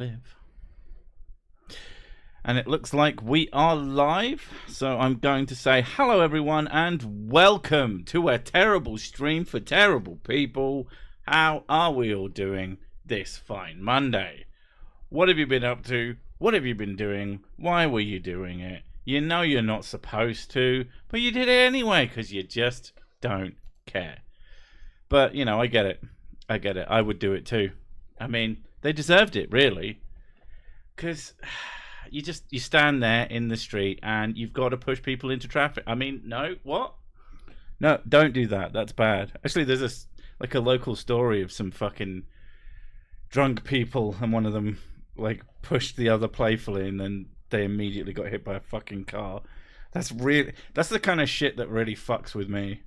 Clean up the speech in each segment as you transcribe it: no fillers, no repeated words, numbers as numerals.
live. And it looks like we are live, so I'm going to say hello everyone and welcome to a terrible stream for terrible people. How are we all doing this fine Monday? What have you been up to? What have you been doing? Why were you doing it? You know you're not supposed to, but you did it anyway because you just don't care. But, you know, I get it. I would do it too. I mean, they deserved it, really. Because you stand there in the street and you've got to push people into traffic. I mean, no, what? No, don't do that. That's bad. Actually, there's a local story of some fucking drunk people, and one of them pushed the other playfully, and then they immediately got hit by a fucking car. That's the kind of shit that really fucks with me.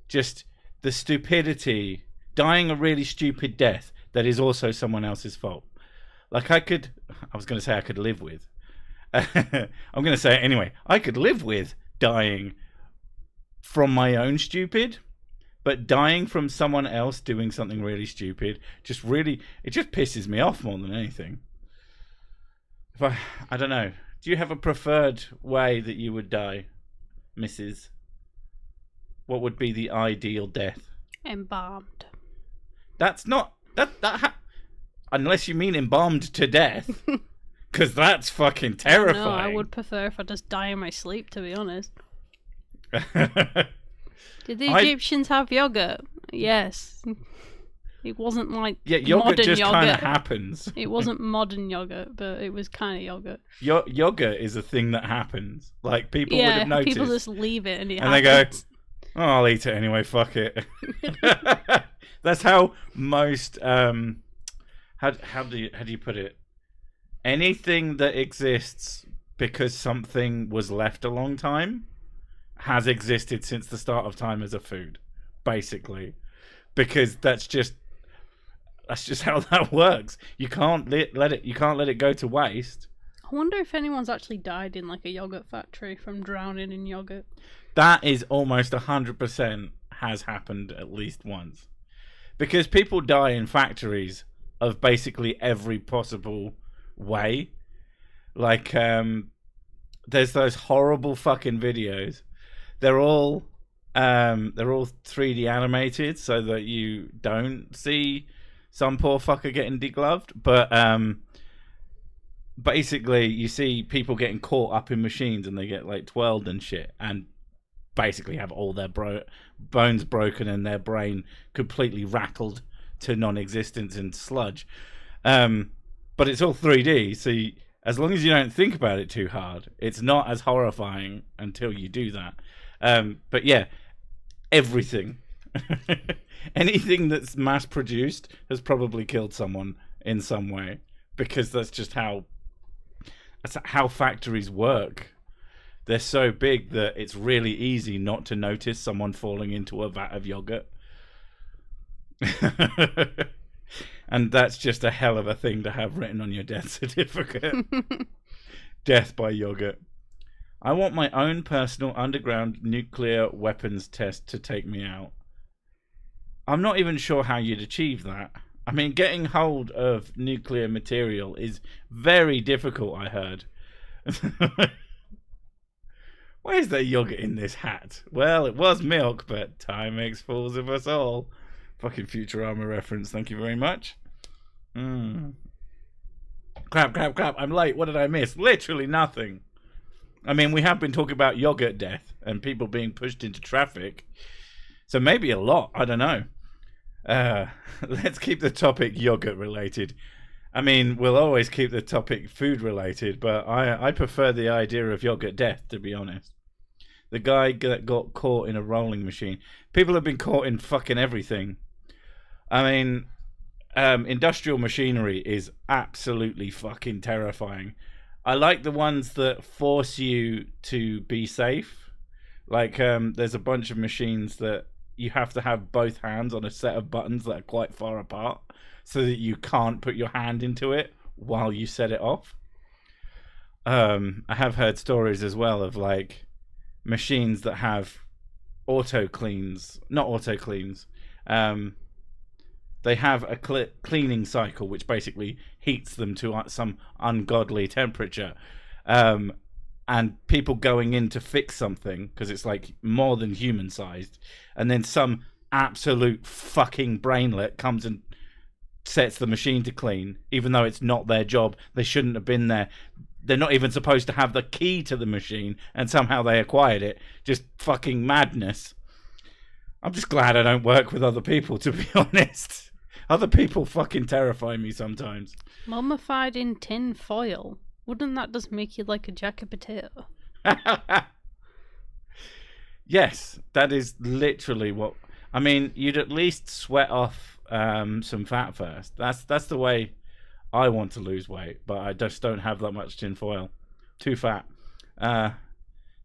Just the stupidity, dying a really stupid death that is also someone else's fault. I was going to say I could live with. I'm going to say it anyway. I could live with dying from my own stupid, but dying from someone else doing something really stupid it just pisses me off more than anything. I don't know. Do you have a preferred way that you would die, Mrs.? What would be the ideal death? Embalmed. That's not unless you mean embalmed to death, because that's fucking terrifying. No, I would prefer if I just die in my sleep, to be honest. Did the Egyptians have yogurt? Yes. It wasn't yogurt modern just yogurt. Kind of happens. It wasn't modern yogurt, but it was kind of yogurt. Yogurt is a thing that happens. People would have noticed. People just leave it and they go, "Oh, I'll eat it anyway. Fuck it." That's how most. How do you put it? Anything that exists because something was left a long time has existed since the start of time as a food, basically, because that's just how that works. You can't let it go to waste. I wonder if anyone's actually died in a yogurt factory from drowning in yogurt. That is almost 100% has happened at least once, because people die in factories of basically every possible way. There's those horrible fucking videos. They're all 3D animated so that you don't see some poor fucker getting degloved. But basically, you see people getting caught up in machines and they get twirled and shit, and basically have all their bones broken and their brain completely rattled to non-existence and sludge. But it's all 3D, so as long as you don't think about it too hard, it's not as horrifying until you do that. But yeah, everything. Anything that's mass-produced has probably killed someone in some way, because that's just how factories work. They're so big that it's really easy not to notice someone falling into a vat of yogurt. And that's just a hell of a thing to have written on your death certificate. Death by yogurt. I want my own personal underground nuclear weapons test to take me out. I'm not even sure how you'd achieve that. I mean, getting hold of nuclear material is very difficult, I heard. Why is there yogurt in this hat? Well, it was milk, but time makes fools of us all. Fucking Futurama reference, thank you very much. Crap. I'm late. What did I miss? Literally nothing. I mean, we have been talking about yogurt death and people being pushed into traffic. So maybe a lot. I don't know. Let's keep the topic yogurt related. I mean, we'll always keep the topic food related, but I prefer the idea of yogurt death, to be honest. The guy that got caught in a rolling machine. People have been caught in fucking everything. I mean, industrial machinery is absolutely fucking terrifying. I like the ones that force you to be safe. There's a bunch of machines that you have to have both hands on a set of buttons that are quite far apart so that you can't put your hand into it while you set it off. I have heard stories as well of machines that have not auto cleans. They have a cleaning cycle which basically heats them to some ungodly temperature. And people going in to fix something because it's like more than human sized, and then some absolute fucking brainlet comes and sets the machine to clean, even though it's not their job. They shouldn't have been there. They're not even supposed to have the key to the machine, and somehow they acquired it. Just fucking madness. I'm just glad I don't work with other people, to be honest. Other people fucking terrify me sometimes. Mummified in tin foil. Wouldn't that just make you like a jacket potato? Yes, that is literally what... I mean, you'd at least sweat off some fat first. That's the way I want to lose weight, but I just don't have that much tin foil. Too fat.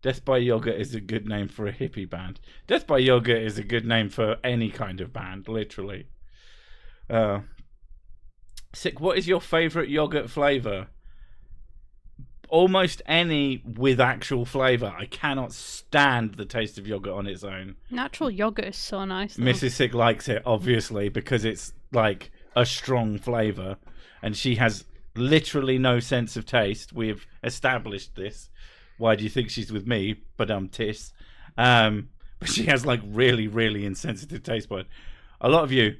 Death by Yogurt is a good name for a hippie band. Death by Yogurt is a good name for any kind of band, literally. Sick, what is your favourite yogurt flavour? Almost any with actual flavour. I cannot stand the taste of yogurt on its own. Natural yogurt is so nice, though. Mrs. Sick likes it, obviously, because it's like a strong flavour. And she has literally no sense of taste. We've established this. Why do you think she's with me? But tis. But she has like really, really insensitive taste bud. A lot of you,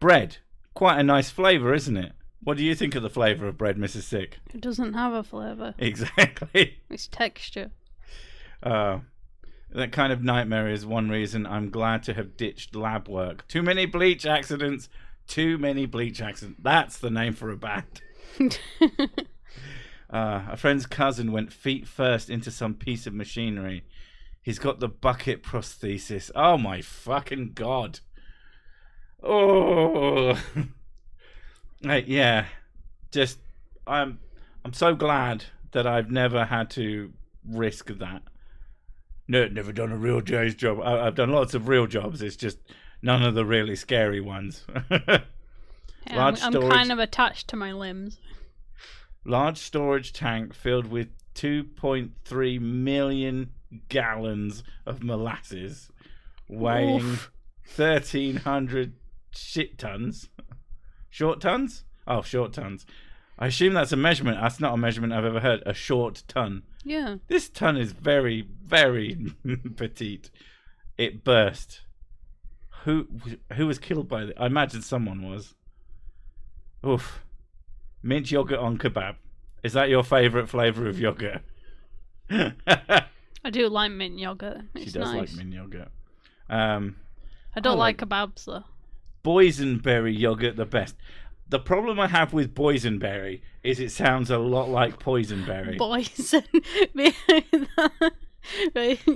bread. Quite a nice flavour, isn't it? What do you think of the flavour of bread, Mrs. Sick? It doesn't have a flavour. Exactly. It's texture. That kind of nightmare is one reason I'm glad to have ditched lab work. Too many bleach accidents. Too many bleach accidents. That's the name for a band. A friend's cousin went feet first into some piece of machinery. He's got the bucket prosthesis. Oh my fucking god. Oh. Yeah. Just I'm so glad that I've never had to risk that. No, never done a real day's job. I've done lots of real jobs. It's just none of the really scary ones. Yeah, I'm kind of attached to my limbs. Large storage tank filled with 2.3 million gallons of molasses, weighing 1,300 shit tons. Short tons? Oh, short tons. I assume that's a measurement. That's not a measurement I've ever heard. A short ton. Yeah. This ton is very, very petite. It burst. Who was killed by it? I imagine someone was. Oof. Mint yogurt on kebab. Is that your favourite flavour of yogurt? I do like mint yogurt. It's She does nice. like mint yogurt. I don't like kebabs though. Boysenberry yogurt, the best. The problem I have with boysenberry is it sounds a lot like poisonberry. Poison.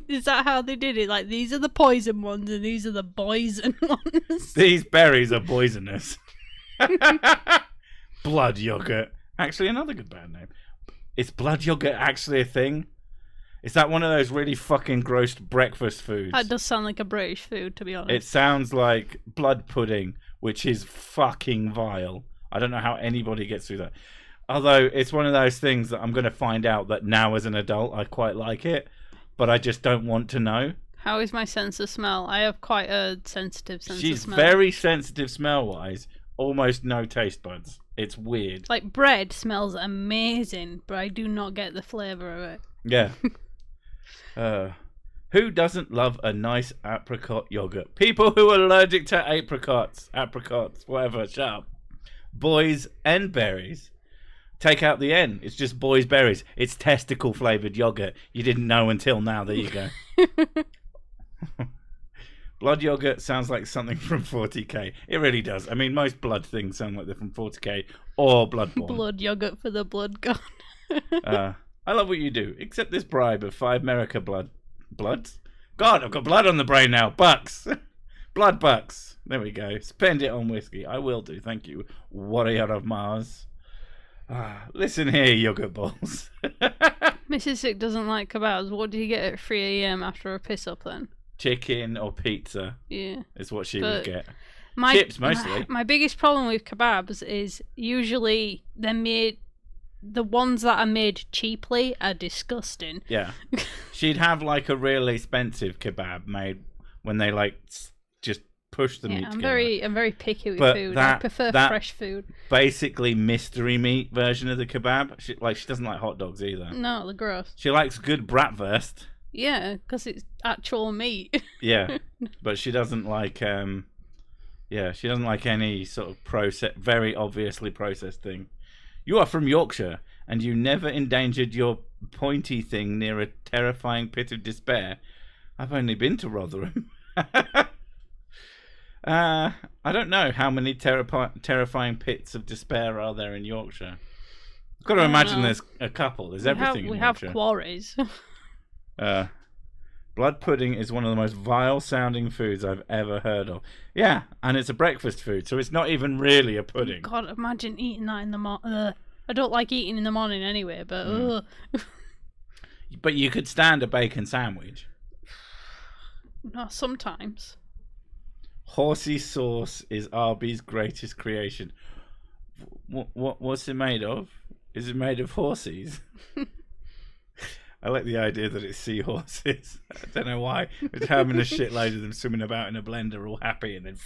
Is that how they did it? Like, these are the poison ones and these are the poison ones. These berries are poisonous. Blood yogurt. Actually, another good band name. Is blood yogurt actually a thing? Is that one of those really fucking gross breakfast foods? That does sound like a British food, to be honest. It sounds like blood pudding, which is fucking vile. I don't know how anybody gets through that. Although, it's one of those things that I'm going to find out that now as an adult, I quite like it, but I just don't want to know. How is my sense of smell? I have quite a sensitive sense of smell. She's very sensitive smell-wise, almost no taste buds. It's weird. Like, bread smells amazing, but I do not get the flavour of it. Yeah. Who doesn't love a nice apricot yogurt? People who are allergic to apricots, whatever, shut up. Boys and berries. Take out the N. It's just boys berries. It's testicle flavoured yogurt. You didn't know until now. There you go. Blood yogurt sounds like something from 40k. It really does. I mean, most blood things sound like they're from 40k or Bloodborne. Blood yogurt for the blood god. I love what you do. Accept this bribe of 5 America bloods. God, I've got blood on the brain now. Bucks. Blood bucks. There we go. Spend it on whiskey. I will do. Thank you. Warrior of Mars. Listen here, yogurt balls. Mrs. Sick doesn't like kebabs. What do you get at 3 a.m. after a piss up then? Chicken or pizza. Yeah. Is what she would get. Chips mostly. My biggest problem with kebabs is usually they're made... The ones that are made cheaply are disgusting. Yeah. She'd have like a really expensive kebab made when they like just push the meat together. I'm very picky with But food. I prefer fresh food. Basically, mystery meat version of the kebab. She doesn't like hot dogs either. No, they're gross. She likes good bratwurst. Yeah, because it's actual meat. Yeah, but she doesn't like she doesn't like any sort of very obviously processed thing. You are from Yorkshire, and you never endangered your pointy thing near a terrifying pit of despair. I've only been to Rotherham. I don't know how many terrifying pits of despair are there in Yorkshire. I've got to imagine there's a couple. There's everything in Yorkshire. We have quarries. Blood pudding is one of the most vile-sounding foods I've ever heard of. Yeah, and it's a breakfast food, so it's not even really a pudding. God, imagine eating that in the morning. I don't like eating in the morning anyway, but... But you could stand a bacon sandwich. No, sometimes. Horsey sauce is Arby's greatest creation. What's it made of? Is it made of horses? I like the idea that it's seahorses. I don't know why. It's having a shitload of them swimming about in a blender, all happy, and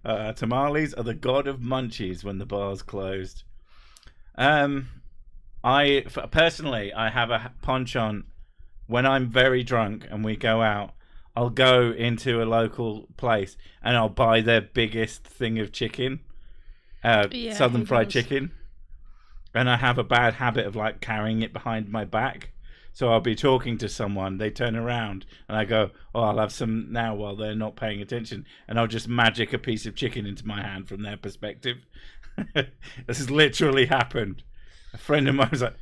then. Tamales are the god of munchies when the bar's closed. Personally, I have a penchant when I'm very drunk and we go out. I'll go into a local place and I'll buy their biggest thing of chicken, southern fried chicken. And I have a bad habit of like carrying it behind my back. So I'll be talking to someone, they turn around and I go, oh, I'll have some now while they're not paying attention. And I'll just magic a piece of chicken into my hand from their perspective. This has literally happened. A friend of mine was like,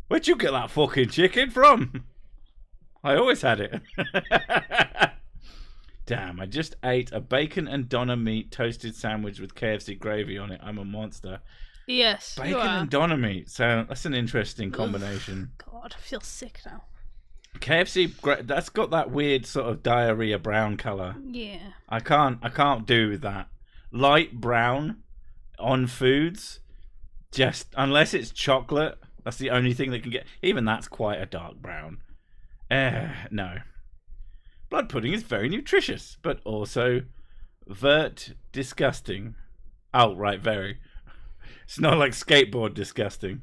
where'd you get that fucking chicken from? I always had it. Damn, I just ate a bacon and doner meat toasted sandwich with KFC gravy on it. I'm a monster. Yes, bacon and doner meat. So that's an interesting combination. God, I feel sick now. KFC, that's got that weird sort of diarrhea brown color. Yeah. I can't do with that. Light brown on foods, just unless it's chocolate. That's the only thing that can get. Even that's quite a dark brown. No. Blood pudding is very nutritious, but also disgusting. Oh, right, very. It's not like skateboard disgusting.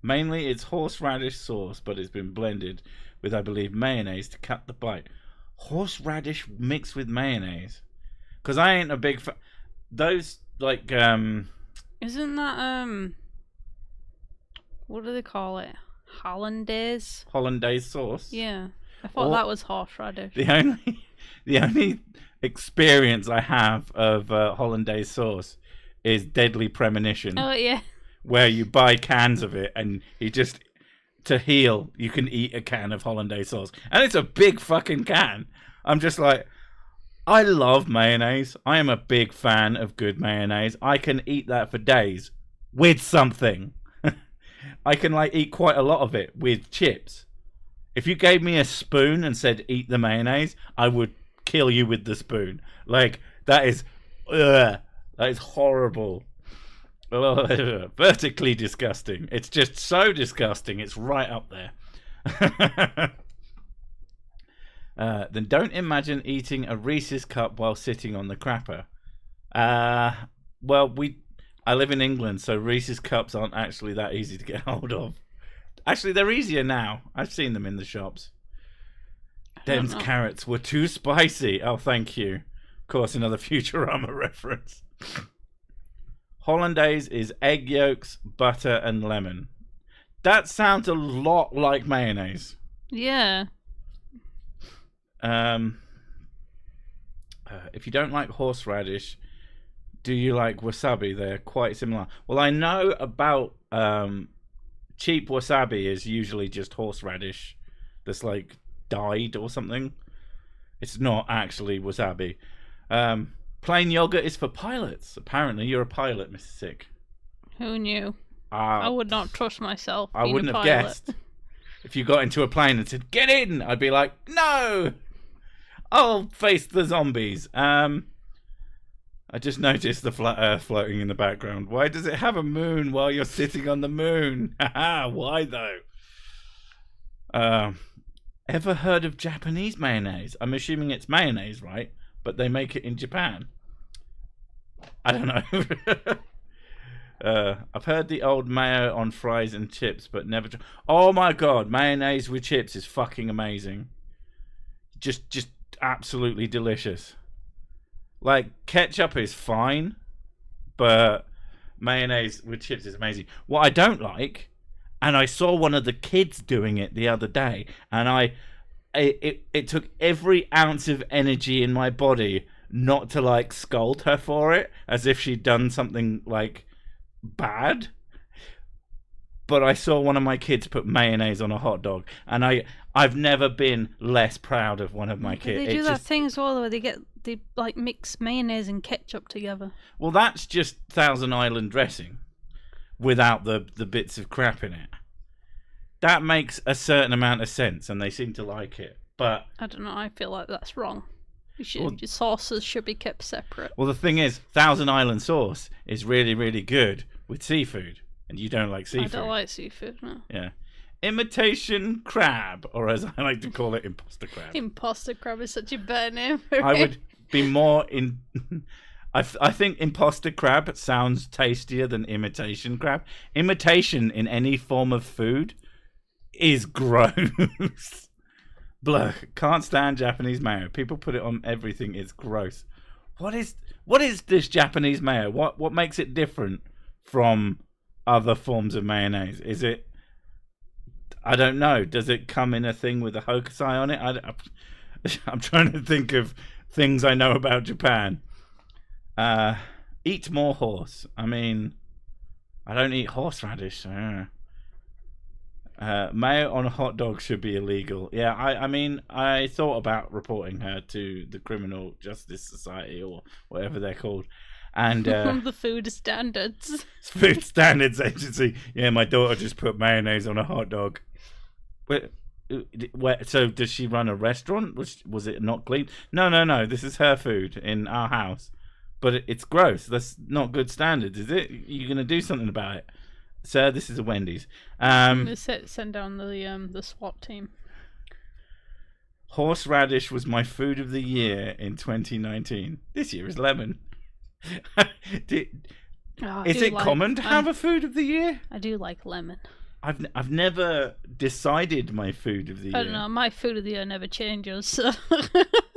Mainly it's horseradish sauce, but it's been blended with, I believe, mayonnaise to cut the bite. Horseradish mixed with mayonnaise? Because I ain't a big fan. Those, like, Isn't that, what do they call it? Hollandaise? Hollandaise sauce? Yeah. I thought that was horseradish. The only experience I have of Hollandaise sauce is Deadly Premonition. Oh, yeah. Where you buy cans of it and you just, to heal, you can eat a can of Hollandaise sauce. And it's a big fucking can. I'm just like, I love mayonnaise. I am a big fan of good mayonnaise. I can eat that for days with something. I can like eat quite a lot of it with chips. If you gave me a spoon and said eat the mayonnaise, I would kill you with the spoon. Like that is horrible. Vertically disgusting. It's just so disgusting. It's right up there. Then don't imagine eating a Reese's cup while sitting on the crapper. Well, I live in England, so Reese's cups aren't actually that easy to get hold of. Actually, they're easier now. I've seen them in the shops. Den's carrots were too spicy. Oh, thank you. Of course, another Futurama reference. Hollandaise is egg yolks, butter, and lemon. That sounds a lot like mayonnaise. Yeah. If you don't like horseradish, do you like wasabi? They're quite similar. Well, I know about cheap wasabi is usually just horseradish that's like dyed or something. It's not actually wasabi. Plain yogurt is for pilots. Apparently, you're a pilot, Mr. Sick. Who knew? I would not trust myself. I wouldn't have guessed. If you got into a plane and said, "Get in," I'd be like, "No, I'll face the zombies." I just noticed the flat Earth floating in the background. Why does it have a moon while you're sitting on the moon? Haha, why though? Ever heard of Japanese mayonnaise? I'm assuming it's mayonnaise, right? But they make it in Japan. I don't know. I've heard the old mayo on fries and chips, but never. Oh my god, mayonnaise with chips is fucking amazing. Just absolutely delicious. Like, ketchup is fine, but mayonnaise with chips is amazing. What I don't like, and I saw one of the kids doing it the other day, and it took every ounce of energy in my body not to like scold her for it, as if she'd done something like bad. But I saw one of my kids put mayonnaise on a hot dog, and I've never been less proud of one of my kids. They do that thing as well where they like mix mayonnaise and ketchup together. Well, that's just Thousand Island dressing without the bits of crap in it. That makes a certain amount of sense, and they seem to like it. But I don't know. I feel like that's wrong. Your sauces should be kept separate. Well, the thing is, Thousand Island sauce is really, really good with seafood, and you don't like seafood. I don't like seafood, no. Yeah. Imitation crab, or as I like to call it, imposter crab. Imposter crab is such a better name for I it. would be more in... I think imposter crab sounds tastier than imitation crab. Imitation in any form of food is gross. Blah, can't stand Japanese mayo. People put it on everything. It's gross. What is this Japanese mayo? What makes it different from other forms of mayonnaise? Is it? I don't know. Does it come in a thing with a hokusai on it? I'm trying to think of things I know about Japan. Eat more horse. I mean, I don't eat horseradish. Mayo on a hot dog should be illegal. Yeah, I mean, I thought about reporting her to the Criminal Justice Society or whatever they're called. And the Food Standards. Food Standards Agency. Yeah, my daughter just put mayonnaise on a hot dog. So does she run a restaurant? Was it not clean? No. This is her food in our house. But it's gross. That's not good standards, is it? You're going to do something about it. Sir, this is a Wendy's. Send down the SWAT team. Horseradish was my food of the year in 2019. This year is lemon. Is it common to have a food of the year? I do like lemon. I've never decided my food of the year. I don't know. My food of the year never changes. So.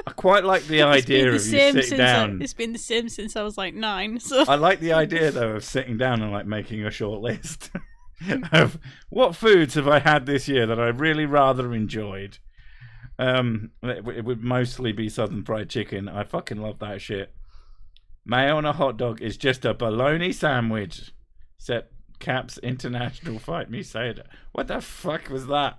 I quite like the idea of you sitting down. It's been the same since I was like 9. So I like the idea though of sitting down and like making a short list of what foods have I had this year that I really rather enjoyed. It would mostly be Southern fried chicken. I fucking love that shit. Mayo on a hot dog is just a bologna sandwich. Except Caps International Fight Me Say. What the fuck was that?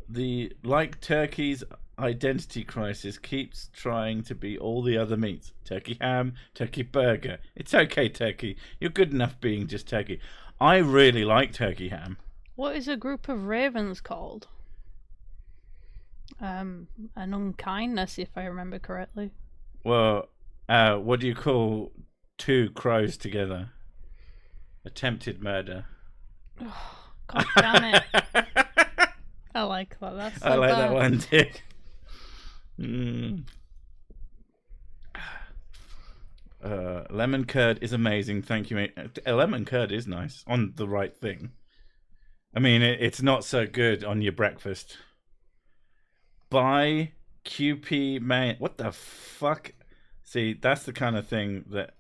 The like turkey's identity crisis keeps trying to be all the other meats. Turkey ham, turkey burger. It's okay, turkey. You're good enough being just turkey. I really like turkey ham. What is a group of ravens called? An unkindness, if I remember correctly. Well, what do you call two crows together? Attempted murder. Oh, God damn it. I like that. That's so I like bad. that one too. Lemon curd is amazing. Thank you, mate. Lemon curd is nice on the right thing. I mean, it's not so good on your breakfast. Buy QP main. What the fuck? See, that's the kind of thing that.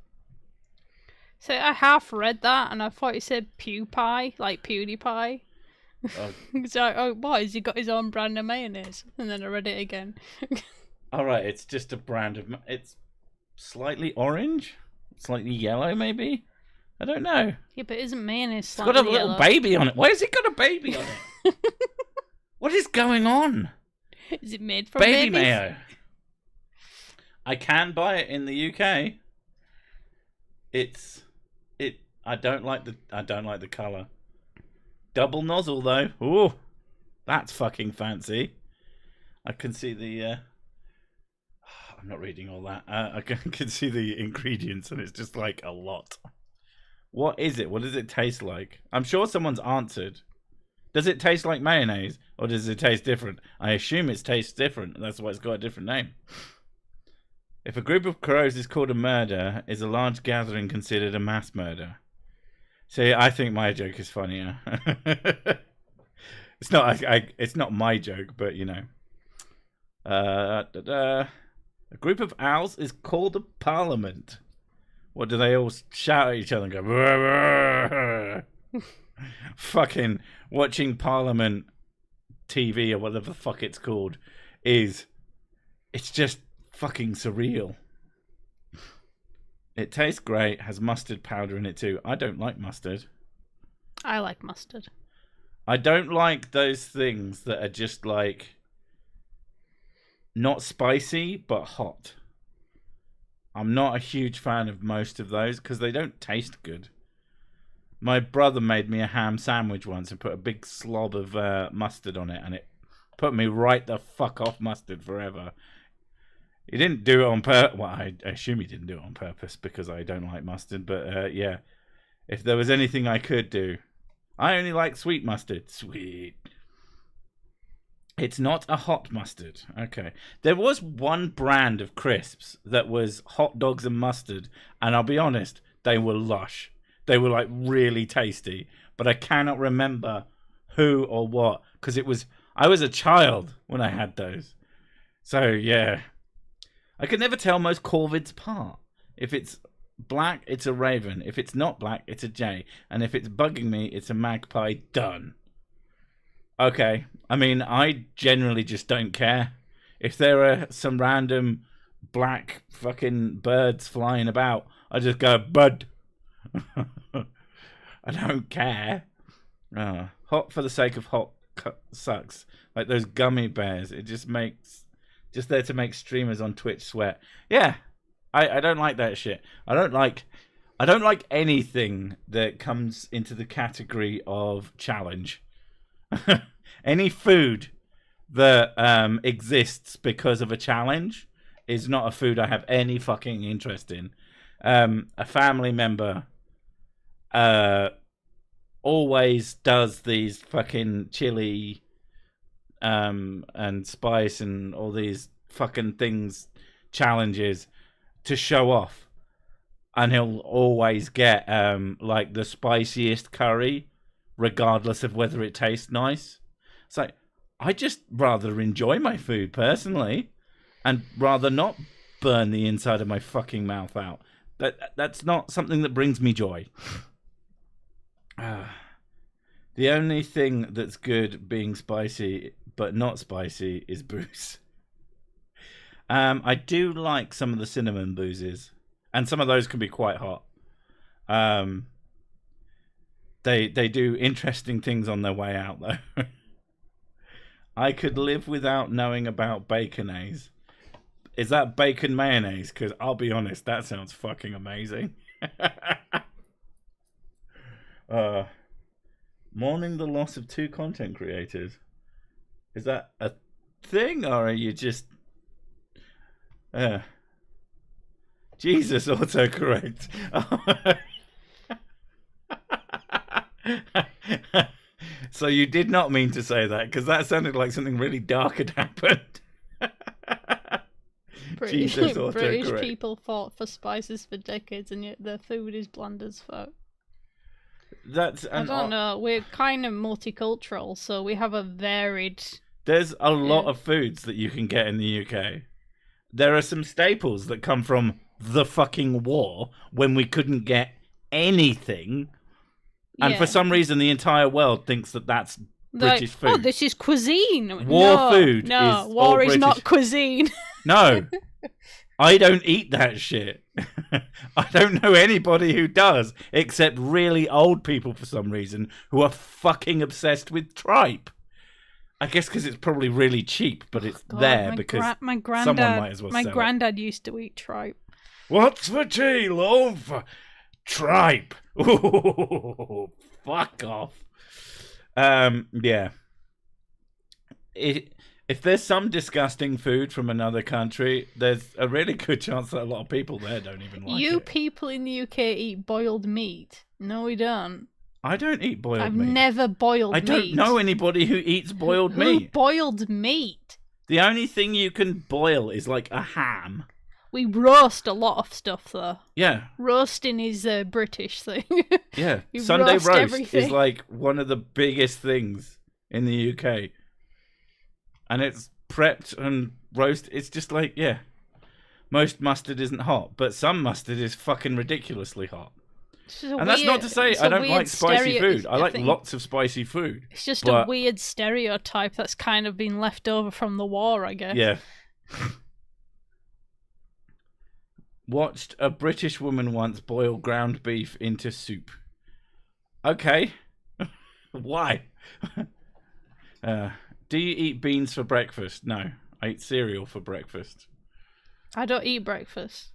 So I half read that and I thought it said PewPie, like PewDiePie. So, what? Has he got his own brand of mayonnaise? And then I read it again. Alright, it's just a brand of... It's slightly orange? Slightly yellow, maybe? I don't know. Yeah, but isn't mayonnaise It's slightly got a little yellow? baby on it. Why has it got a baby on it? What is going on? Is it made from baby babies? mayo. I can buy it in the UK. I don't like the colour. Double nozzle though. Ooh, that's fucking fancy. I can see the. I'm not reading all that. I can see the ingredients, and it's just like a lot. What is it? What does it taste like? I'm sure someone's answered. Does it taste like mayonnaise, or does it taste different? I assume it tastes different. That's why it's got a different name. If a group of crows is called a murder, is a large gathering considered a mass murder? See, I think my joke is funnier. It's not. It's not my joke, but you know. A group of owls is called a parliament. What do they all shout at each other and go? Brr, brr. Fucking watching Parliament TV or whatever the fuck it's called it's just fucking surreal. It tastes great, has mustard powder in it too. I don't like mustard. I like mustard. I don't like those things that are just like not spicy but hot. I'm not a huge fan of most of those because they don't taste good. My brother made me a ham sandwich once and put a big slob of mustard on it, and it put me right the fuck off mustard forever. He didn't do it on purpose. Well, I assume he didn't do it on purpose because I don't like mustard. But yeah, if there was anything I could do, I only like sweet mustard. Sweet. It's not a hot mustard. Okay. There was one brand of crisps that was hot dogs and mustard, and I'll be honest, they were lush. They were like really tasty, but I cannot remember who or what because I was a child when I had those. So yeah, I could never tell most corvids apart. If it's black, it's a raven. If it's not black, it's a jay. And if it's bugging me, it's a magpie. Done. Okay. I mean, I generally just don't care. If there are some random black fucking birds flying about, I just go, bud. I don't care. Hot for the sake of hot sucks. Like those gummy bears. It just there to make streamers on Twitch sweat. Yeah. I don't like that shit. I don't like anything that comes into the category of challenge. Any food that exists because of a challenge is not a food I have any fucking interest in. A family member always does these fucking chili and spice and all these fucking things challenges to show off, and he'll always get like the spiciest curry regardless of whether it tastes nice. It's like, I just rather enjoy my food personally and rather not burn the inside of my fucking mouth out. That's not something that brings me joy. The only thing that's good being spicy but not spicy is booze. I do like some of the cinnamon boozes, and some of those can be quite hot. They do interesting things on their way out, though. I could live without knowing about baconaise. Is that bacon mayonnaise? Because I'll be honest, that sounds fucking amazing. Mourning the loss of 2 content creators. Is that a thing, or are you just... Jesus, autocorrect. So you did not mean to say that, because that sounded like something really dark had happened. British people fought for spices for decades, and yet their food is bland as fuck. I don't know. We're kind of multicultural, so we have a varied... There's a lot of foods that you can get in the UK. There are some staples that come from the fucking war when we couldn't get anything. And for some reason, the entire world thinks that that's British food. Oh, this is cuisine. War food. No, war is not cuisine. No. I don't eat that shit. I don't know anybody who does, except really old people for some reason who are fucking obsessed with tripe. I guess because it's probably really cheap, but it's there because someone might as well sell it. My granddad used to eat tripe. What's for tea, love? Tripe. Ooh, fuck off. Yeah. If there's some disgusting food from another country, there's a really good chance that a lot of people there don't even like it. You people in the UK eat boiled meat. No, we don't. I don't eat boiled meat. I've never boiled meat. I don't know anybody who eats boiled meat. Who boiled meat? The only thing you can boil is like a ham. We roast a lot of stuff, though. Yeah. Roasting is a British thing. Yeah. Sunday roast everything. Is like one of the biggest things in the UK. And it's prepped and roast. It's just like, yeah. Most mustard isn't hot, but some mustard is fucking ridiculously hot. And that's not to say I don't like spicy food. I like lots of spicy food. It's just a weird stereotype that's kind of been left over from the war, I guess. Yeah. Watched a British woman once boil ground beef into soup. Okay. Why? Do you eat beans for breakfast? No. I eat cereal for breakfast. I don't eat breakfast.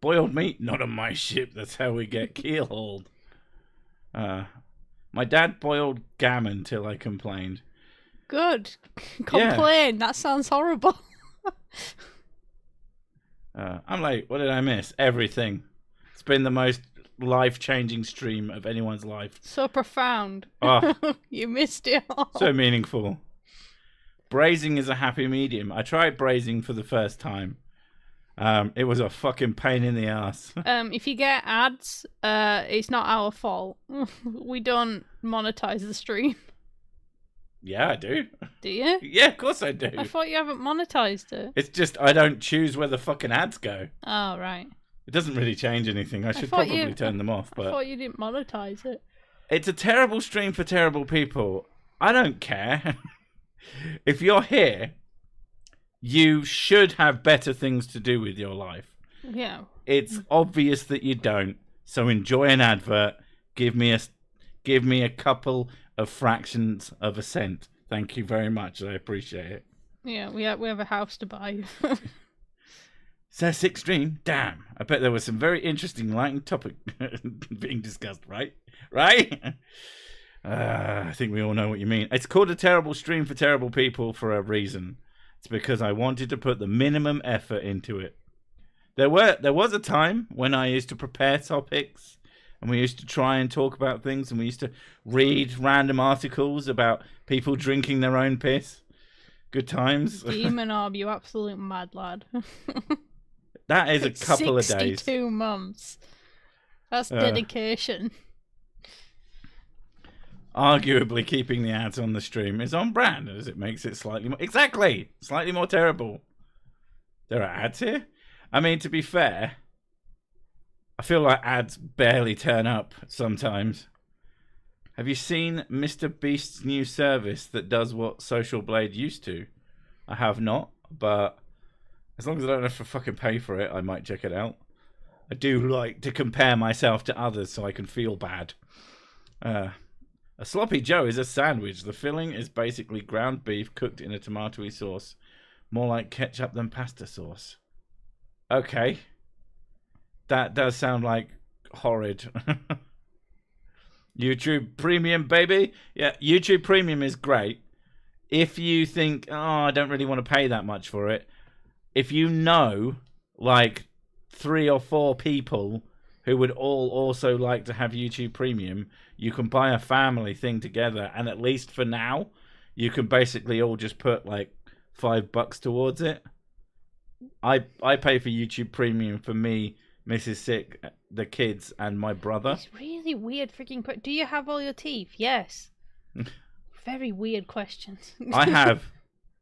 Boiled meat? Not on my ship. That's how we get keelhauled. My dad boiled gammon till I complained. Good. Complain. Yeah. That sounds horrible. I'm like, what did I miss? Everything. It's been the most life-changing stream of anyone's life. So profound. Oh, you missed it all. So meaningful. Braising is a happy medium. I tried braising for the first time. It was a fucking pain in the ass. If you get ads, it's not our fault. We don't monetize the stream. Yeah, I do. Do you? Yeah, of course I do. I thought you haven't monetized it. It's just I don't choose where the fucking ads go. Oh, right. It doesn't really change anything. I should probably turn them off. But I thought you didn't monetize it. It's a terrible stream for terrible people. I don't care. If you're here, you should have better things to do with your life. Yeah. It's obvious that you don't. So enjoy an advert. Give me a couple of fractions of a cent. Thank you very much. I appreciate it. Yeah, we have a house to buy. Says Extreme. Damn. I bet there was some very interesting lighting topic being discussed, right? Right? I think we all know what you mean. It's called a terrible stream for terrible people for a reason. It's because I wanted to put the minimum effort into it. There was a time when I used to prepare topics and we used to try and talk about things and we used to read random articles about people drinking their own piss. Good times. Demon Orb, you absolute mad lad. That is a couple of days. 62 months. That's dedication. Arguably keeping the ads on the stream is on brand as it makes it slightly more terrible. There are ads here. I mean, to be fair, I feel like ads barely turn up sometimes. Have you seen Mr. Beast's new service that does what Social Blade used to? I have not, but as long as I don't have to fucking pay for it, I might check it out. I do like to compare myself to others so I can feel bad. A sloppy joe is a sandwich. The filling is basically ground beef cooked in a tomatoey sauce. More like ketchup than pasta sauce. Okay. That does sound like horrid. YouTube Premium, baby. Yeah, YouTube Premium is great. If you think, oh, I don't really want to pay that much for it. If you know, like, 3 or 4 people who would all also like to have YouTube Premium, you can buy a family thing together, and at least for now, you can basically all just put like $5 towards it. I pay for YouTube Premium for me, Mrs. Sick, the kids, and my brother. It's really weird freaking do you have all your teeth? Yes. Very weird questions. I have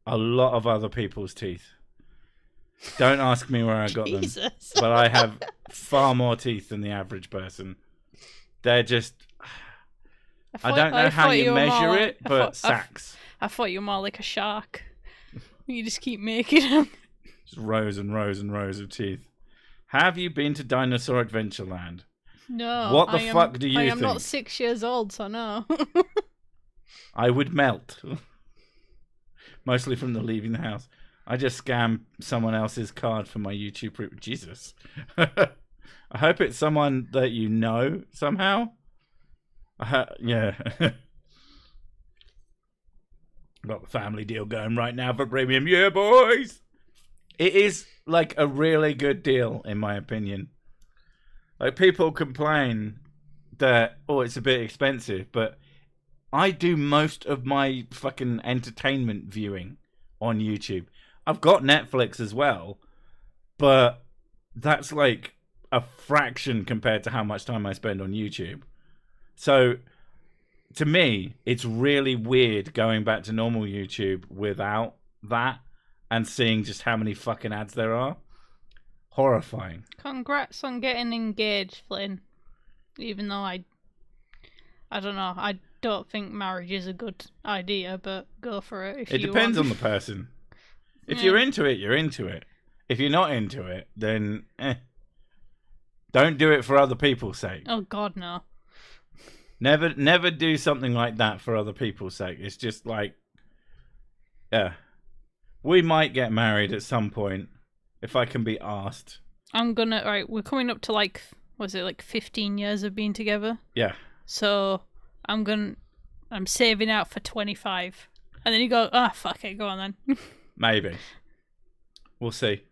a lot of other people's teeth. Don't ask me where I got them. But I have far more teeth than the average person. They're just... I don't know how you measure it, but sacks. I thought you were more like a shark. You just keep making them. Just rows and rows and rows of teeth. Have you been to Dinosaur Adventureland? No. What the fuck do you think? I am not 6 years old, so no. I would melt. Mostly from the leaving the house. I just scam someone else's card for my YouTube. Jesus. I hope it's someone that you know somehow. Yeah. Got the family deal going right now for Premium. Yeah, boys. It is like a really good deal, in my opinion. Like, people complain that, it's a bit expensive, but I do most of my fucking entertainment viewing on YouTube. I've got Netflix as well, but that's like a fraction compared to how much time I spend on YouTube. So to me, it's really weird going back to normal YouTube without that and seeing just how many fucking ads there are. Horrifying. Congrats on getting engaged, Flynn. Even though I don't know, I don't think marriage is a good idea, but go for it. It depends on the person. If you're into it, you're into it. If you're not into it, then don't do it for other people's sake. Oh God, no. Never do something like that for other people's sake. It's just like, we might get married at some point if I can be asked. We're coming up to like 15 years of being together? Yeah. So I'm saving out for 25. And then you go, fuck it, go on then. Maybe. We'll see.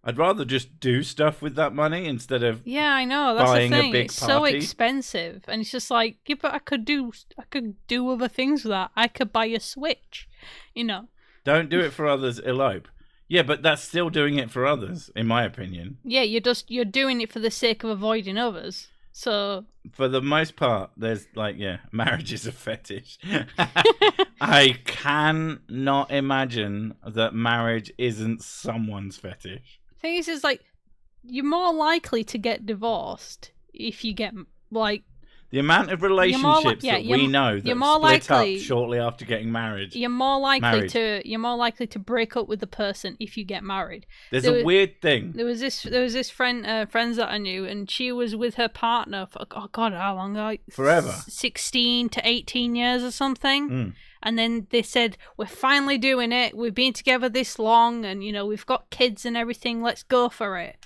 I'd rather just do stuff with that money instead of I know, that's buying the thing. A big it's party. So expensive. And it's just like, but I could do other things with that. I could buy a Switch, Don't do it for others, elope. Yeah, but that's still doing it for others, in my opinion. Yeah, you're doing it for the sake of avoiding others. So for the most part, there's marriage is a fetish. I cannot imagine that marriage isn't someone's fetish. Thing is like you're more likely to get divorced if you get the amount of relationships that we know that split up shortly after getting married. You're more likely to break up with the person if you get married. There's a weird thing. There was this friends that I knew, and she was with her partner for how long? Forever. 16 to 18 years or something. Mm. And then they said, "We're finally doing it. We've been together this long, and we've got kids and everything. Let's go for it."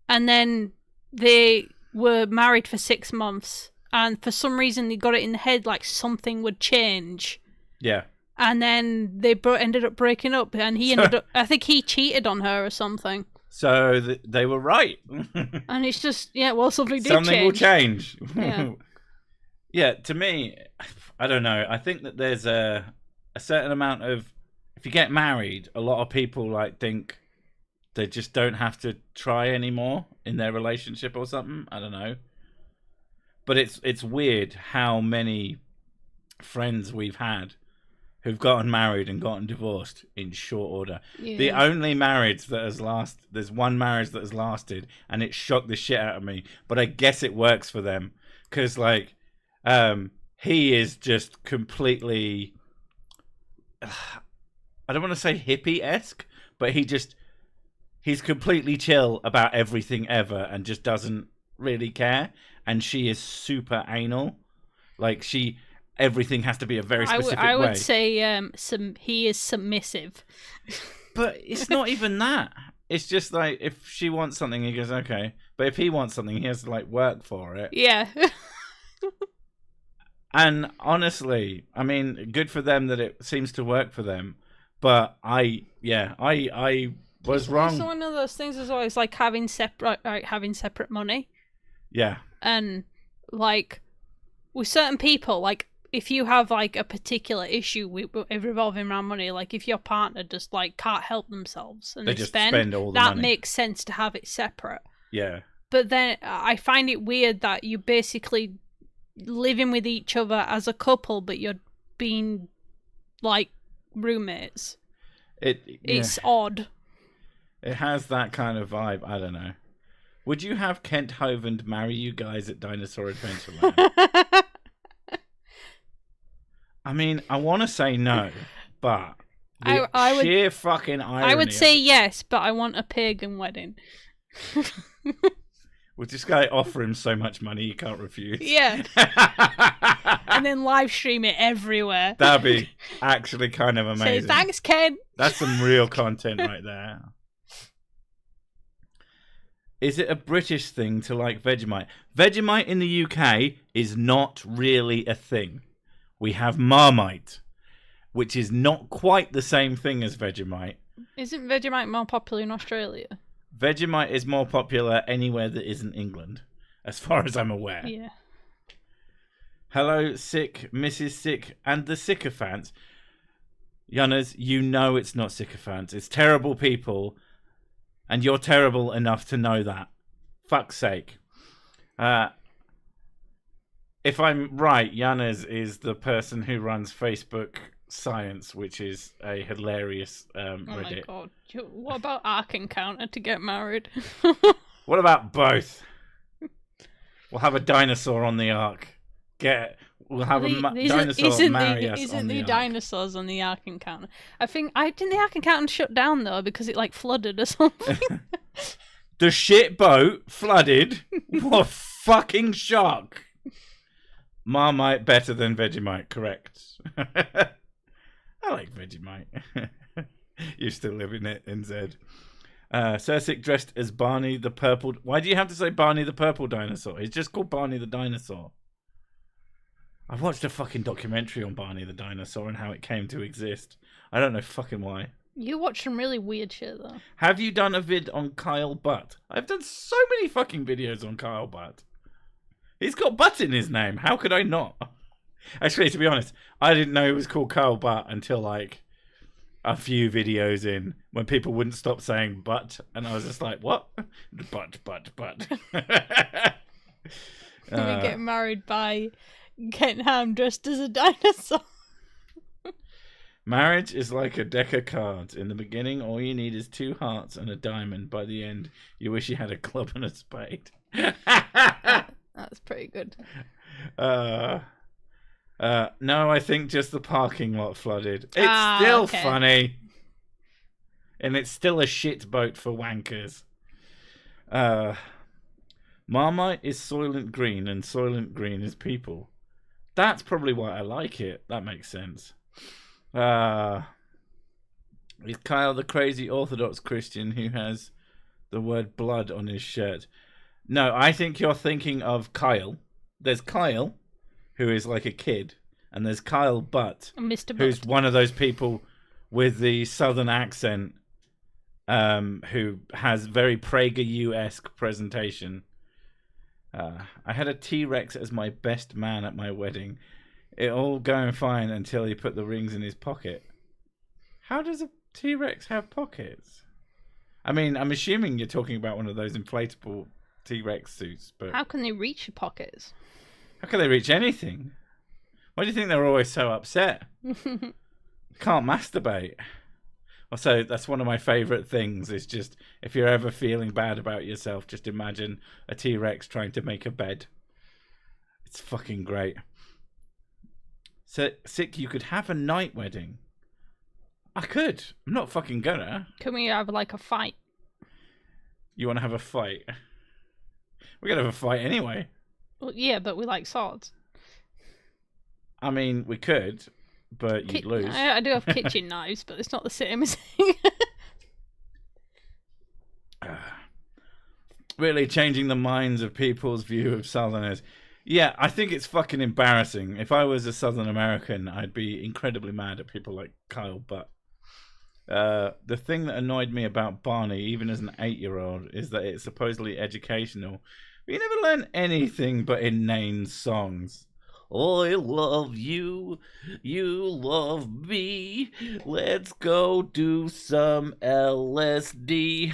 And then they were married for 6 months. And for some reason, they got it in the head like something would change. Yeah. And then they ended up breaking up, and I think he cheated on her or something. So they were right. And it's just, something did change. Something will change. Yeah. Yeah, to me, I don't know. I think that there's a certain amount of, if you get married, a lot of people think they just don't have to try anymore in their relationship or something. I don't know. But it's weird how many friends we've had who've gotten married and gotten divorced in short order. Yeah. The only marriage that has lasted, there's one marriage that has lasted, and it shocked the shit out of me. But I guess it works for them because he is just completely, I don't want to say hippie-esque, but he's completely chill about everything ever and just doesn't really care. And she is super anal. Everything has to be a very specific way. I would say he is submissive. But it's not even that. It's just if she wants something, he goes, okay. But if he wants something, he has to work for it. Yeah. And honestly, I mean, good for them that it seems to work for them. But I was wrong. It's one of those things as well. It's like having separate money. Yeah. And with certain people, if you have a particular issue revolving around money, if your partner just can't help themselves and they just spend all the money, that makes sense to have it separate. Yeah. But then I find it weird that you're basically living with each other as a couple, but you're being roommates. It's odd. It has that kind of vibe. I don't know. Would you have Kent Hovind marry you guys at Dinosaur Adventureland? I mean, I want to say no, but sheer fucking irony. I would say yes, but I want a pagan wedding. We'll just offer him so much money he can't refuse. Yeah. And then live stream it everywhere. That'd be actually kind of amazing. Say, thanks, Ken. That's some real content right there. Is it a British thing to like Vegemite? Vegemite in the UK is not really a thing. We have Marmite, which is not quite the same thing as Vegemite. Isn't Vegemite more popular in Australia? Vegemite is more popular anywhere that isn't England, as far as I'm aware. Yeah. Hello, Sick, Mrs. Sick, and the sycophants. Yunners, you know it's not sycophants. It's terrible people, and you're terrible enough to know that. Fuck's sake. If I'm right, Yunners is the person who runs Facebook Science, which is a hilarious Reddit. Oh my god. What about Ark Encounter to get married? What about both? We'll have a dinosaur on the Ark. We'll have a dinosaur marry us isn't on the the Ark. Dinosaurs on the Ark Encounter? Didn't the Ark Encounter shut down though because it like flooded or something? The shit boat flooded. What a fucking shock. Marmite better than Vegemite, correct. I like Vegemite. You still live in it, NZ. Cersic dressed as Barney the Purple... Why do you have to say Barney the Purple Dinosaur? He's just called Barney the Dinosaur. I've watched a fucking documentary on Barney the Dinosaur and how it came to exist. I don't know fucking why. You watch some really weird shit, though. Have you done a vid on Kyle Butt? I've done so many fucking videos on Kyle Butt. He's got Butt in his name. How could I not? Actually, to be honest, I didn't know he was called Kyle Butt until, like, a few videos in when people wouldn't stop saying butt. And I was just like, what? Butt. We get married by getting ham dressed as a dinosaur. Marriage is like a deck of cards. In the beginning, all you need is 2 hearts and a diamond. By the end, you wish you had a club and a spade. That's pretty good. No, I think just the parking lot flooded. It's still funny. And it's still a shit boat for wankers. Marmite is Soylent Green and Soylent Green is people. That's probably why I like it. That makes sense. Is Kyle the crazy Orthodox Christian who has the word blood on his shirt? No, I think you're thinking of Kyle. There's Kyle, who is like a kid, and there's Kyle Butt, Mr. Butt, who's one of those people with the southern accent, who has very PragerU-esque presentation. I had a T-Rex as my best man at my wedding. It all going fine until he put the rings in his pocket. How does a T-Rex have pockets? I mean, I'm assuming you're talking about one of those inflatable T-Rex suits, but how can they reach your pockets? How can they reach anything? Why do you think they're always so upset? Can't masturbate. Also, that's one of my favourite things, is just, if you're ever feeling bad about yourself, just imagine a T-Rex trying to make a bed. It's fucking great. So, Sick, you could have a night wedding. I could. I'm not fucking gonna. Can we have, like, a fight? You want to have a fight? We're gonna have a fight anyway. Well, yeah, but we like swords. I mean, we could, but you'd lose. I do have kitchen knives, but it's not the same as Really changing the minds of people's view of Southerners. Yeah, I think it's fucking embarrassing. If I was a Southern American, I'd be incredibly mad at people like Kyle Butt. The thing that annoyed me about Barney, even as an 8-year-old, is that it's supposedly educational. But you never learn anything but inane songs. I love you, you love me, let's go do some LSD.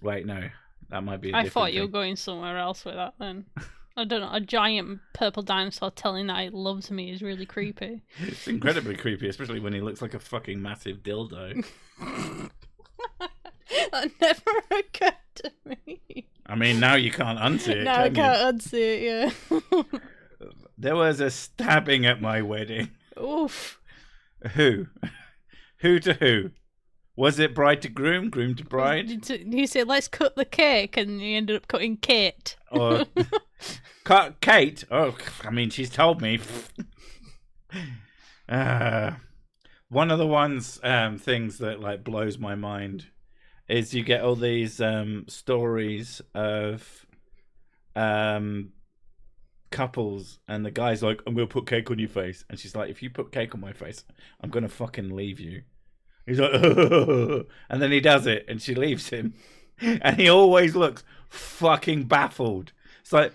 Wait, no, that might be a different I thought thing. you were going somewhere else with that then. I don't know, a giant purple dinosaur telling that it loves me is really creepy. It's incredibly creepy, especially when he looks like a fucking massive dildo. That never occurred to me. I mean, now you can't unsee it, now I can't unsee it, yeah. There was a stabbing at my wedding. Oof. Who? Who to who? Was it bride to groom, groom to bride? He said, let's cut the cake, and he ended up cutting Kate. Or cut Kate? Oh, I mean, she's told me. One of the things that like blows my mind is you get all these stories of couples, and the guy's like, I'm gonna put cake on your face, and she's like, if you put cake on my face, I'm gonna fucking leave you. He's like, and then he does it, and she leaves him, and he always looks fucking baffled. It's like,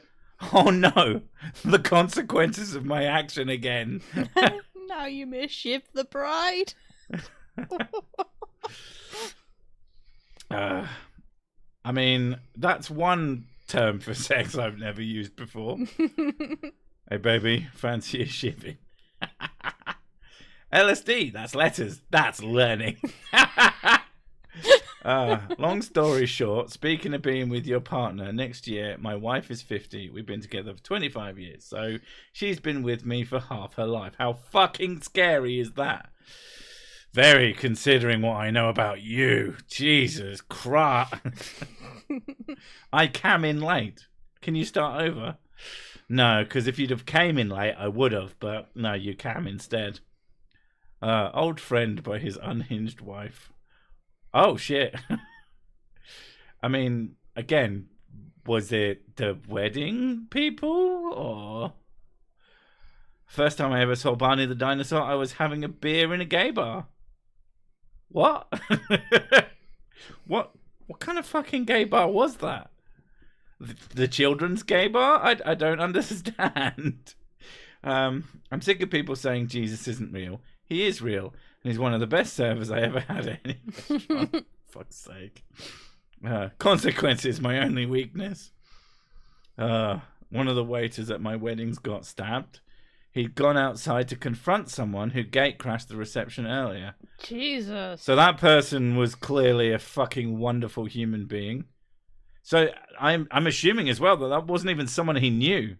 Oh no, the consequences of my action again. Now you may shift the bride. I mean, that's one term for sex I've never used before. Hey baby, fancy a shivving. LSD, that's letters, that's learning. Long story short, speaking of being with your partner, next year my wife is 50. We've been together for 25 years, so she's been with me for half her life. How fucking scary is that? Very, considering what I know about you. Jesus Christ. I came in late. Can you start over? No, because if you'd have came in late, I would have, but no, you came instead. Old friend by his unhinged wife. Oh, shit. I mean, again, was it the wedding people, or... First time I ever saw Barney the dinosaur, I was having a beer in a gay bar. What? What kind of fucking gay bar was that? The children's gay bar? I don't understand. I'm sick of people saying Jesus isn't real. He is real, and he's one of the best servers I ever had at any restaurant. Fuck's sake. Consequences, my only weakness. One of the waiters at my weddings got stabbed. He'd gone outside to confront someone who gate crashed the reception earlier. Jesus. So that person was clearly a fucking wonderful human being. So I'm assuming as well that wasn't even someone he knew.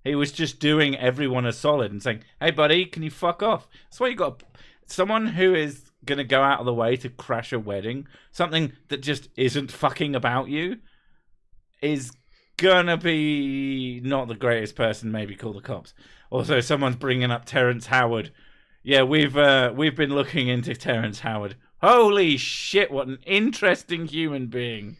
He was just doing everyone a solid and saying, "Hey buddy, can you fuck off?" That's why you got someone who is going to go out of the way to crash a wedding, something that just isn't fucking about you, is gonna be not the greatest person. Maybe call the cops. Also, someone's bringing up Terrence Howard. Yeah, we've been looking into Terrence Howard. Holy shit, what an interesting human being.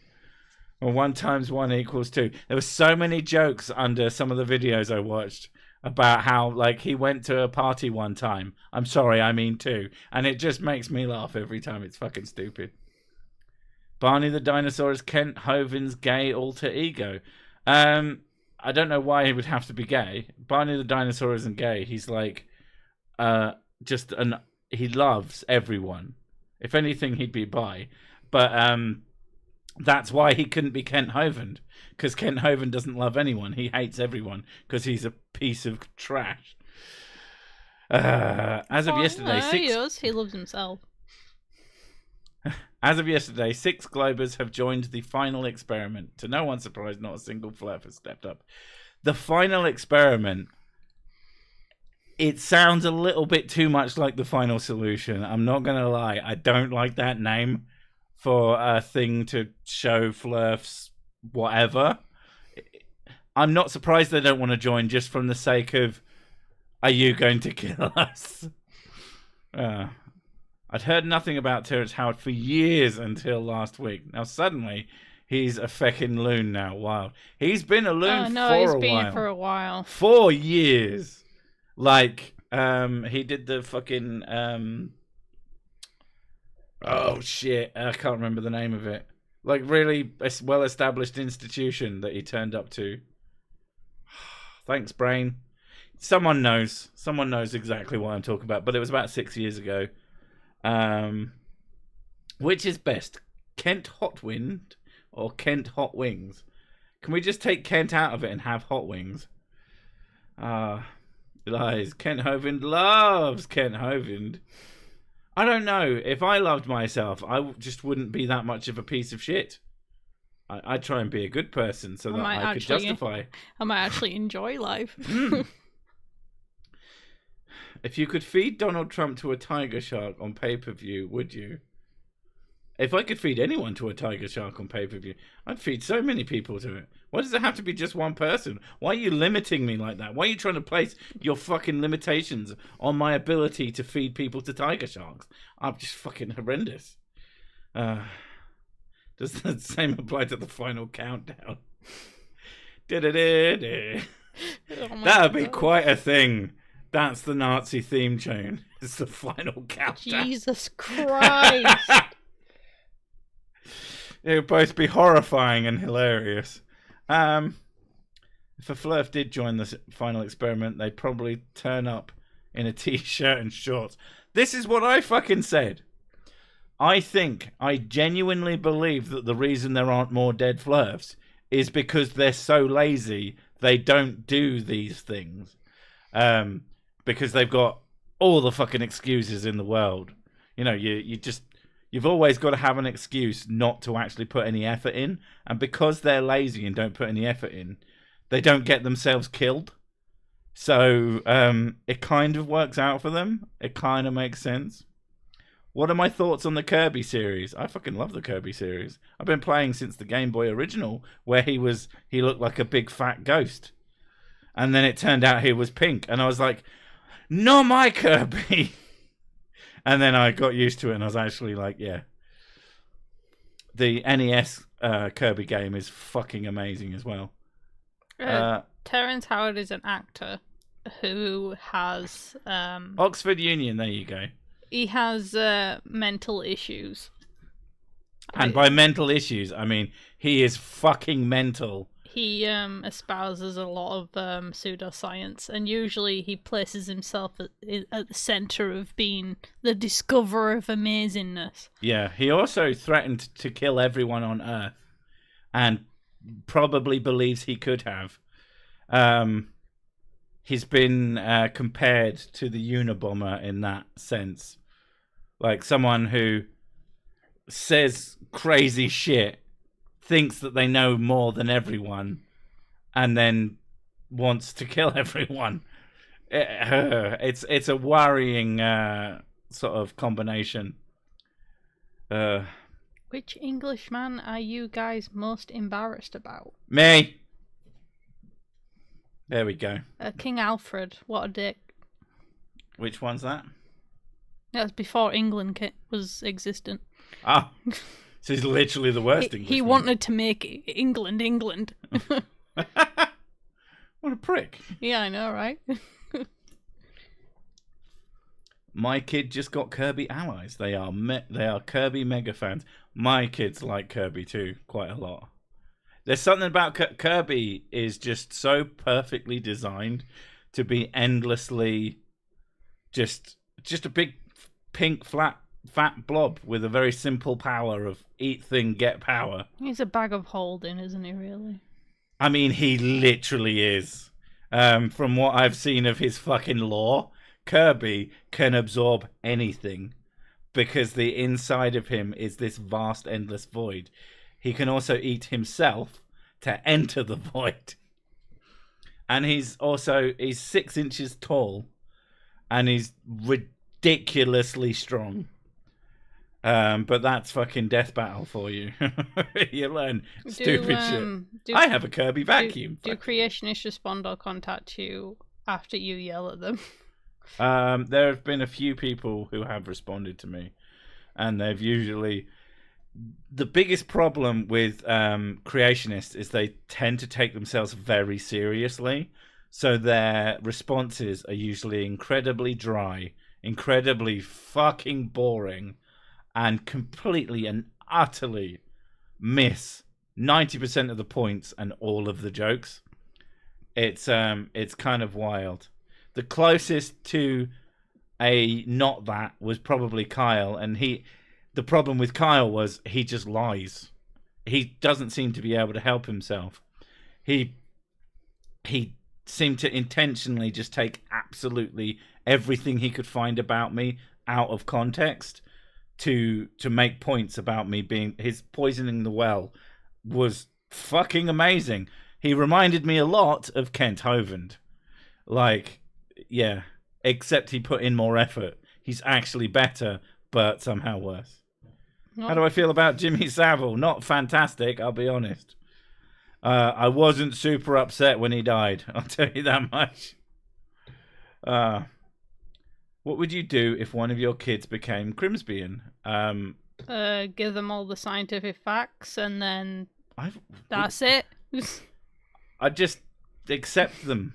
Well, 1 × 1 = 2. There were so many jokes under some of the videos I watched about how, like, he went to a party one time. I'm sorry, I mean 2. And it just makes me laugh every time. It's fucking stupid. Barney the dinosaur is Kent Hovind's gay alter ego. I don't know why he would have to be gay. Barney the dinosaur isn't gay. He's like, he loves everyone. If anything, he'd be bi. But that's why he couldn't be Kent Hovind. Because Kent Hovind doesn't love anyone. He hates everyone because he's a piece of trash. As of yesterday, he loves himself. As of yesterday, 6 Globers have joined the final experiment. To no one's surprise, not a single flirt has stepped up. The final experiment, it sounds a little bit too much like the final solution. I'm not going to lie. I don't like that name for a thing to show flirts, whatever. I'm not surprised they don't want to join just from the sake of, are you going to kill us? I'd heard nothing about Terrence Howard for years until last week. Now suddenly, he's a feckin' loon now. Wild. He's been a loon he's been for a while. 4 years. Like, he did the fucking, oh shit, I can't remember the name of it. Like, really well-established institution that he turned up to. Thanks, brain. Someone knows exactly what I'm talking about, but it was about 6 years ago. Which is best, Kent Hotwind or Kent Hot Wings? Can we just take Kent out of it and have Hot Wings? Lies. Kent Hovind loves Kent Hovind. I don't know. If I loved myself, I just wouldn't be that much of a piece of shit. I'd try and be a good person so that I could justify. I might actually enjoy life. If you could feed Donald Trump to a tiger shark on pay-per-view, would you? If I could feed anyone to a tiger shark on pay-per-view, I'd feed so many people to it. Why does it have to be just one person? Why are you limiting me like that? Why are you trying to place your fucking limitations on my ability to feed people to tiger sharks? I'm just fucking horrendous. Does the same apply to the final countdown? That would be quite a thing. That's the Nazi theme tune. It's the final countdown. Jesus Christ. It would both be horrifying and hilarious. if a Flurf did join the final experiment, they'd probably turn up in a t-shirt and shorts. This is what I fucking said. I genuinely believe that the reason there aren't more dead Flurfs is because they're so lazy they don't do these things. Because they've got all the fucking excuses in the world. You know, you've always got to have an excuse not to actually put any effort in. And because they're lazy and don't put any effort in, they don't get themselves killed. So it kind of works out for them. It kind of makes sense. What are my thoughts on the Kirby series? I fucking love the Kirby series. I've been playing since the Game Boy original, where he looked like a big fat ghost. And then it turned out he was pink. And I was like, no, my Kirby. And then I got used to it and I was actually like, yeah. The NES Kirby game is fucking amazing as well. Terrence Howard is an actor who has... Oxford Union, there you go. He has mental issues. And by mental issues, I mean he is fucking mental. He espouses a lot of pseudoscience, and usually he places himself at the center of being the discoverer of amazingness. Yeah, he also threatened to kill everyone on Earth, and probably believes he could have. He's been compared to the Unabomber in that sense. Like someone who says crazy shit, thinks that they know more than everyone, and then wants to kill everyone. It's a worrying sort of combination. Which Englishman are you guys most embarrassed about? Me. There we go. King Alfred. What a dick. Which one's that? That was before England was existent. Ah, so he's literally the worst Englishman. He wanted to make England. What a prick. Yeah, I know, right? My kid just got Kirby allies. They are Kirby mega fans. My kids like Kirby too, quite a lot. There's something about Kirby is just so perfectly designed to be endlessly just a big pink fat blob with a very simple power of eat thing, get power. He's a bag of holding, isn't he, really? I mean, he literally is. From what I've seen of his fucking lore, Kirby can absorb anything because the inside of him is this vast, endless void. He can also eat himself to enter the void. And he's 6 inches tall and he's ridiculously strong. But that's fucking Death Battle for you. You learn stupid shit. I have a Kirby vacuum. Do Creationists respond or contact you after you yell at them? There have been a few people who have responded to me, and they've usually... The biggest problem with creationists is they tend to take themselves very seriously, so their responses are usually incredibly dry, incredibly fucking boring, and completely and utterly miss 90% of the points and all of the jokes. It's kind of wild. The closest to a not that was probably Kyle, and the problem with Kyle was he just lies. He doesn't seem to be able to help himself. He seemed to intentionally just take absolutely everything he could find about me out of context to make points about me being... His poisoning the well was fucking amazing. He reminded me a lot of Kent Hovind. Like, yeah, except he put in more effort. He's actually better, but somehow worse. How do I feel about Jimmy Savile? Not fantastic, I'll be honest. I wasn't super upset when he died, I'll tell you that much. What would you do if one of your kids became Grimsbyan? Give them all the scientific facts and then that's it. I'd just accept them.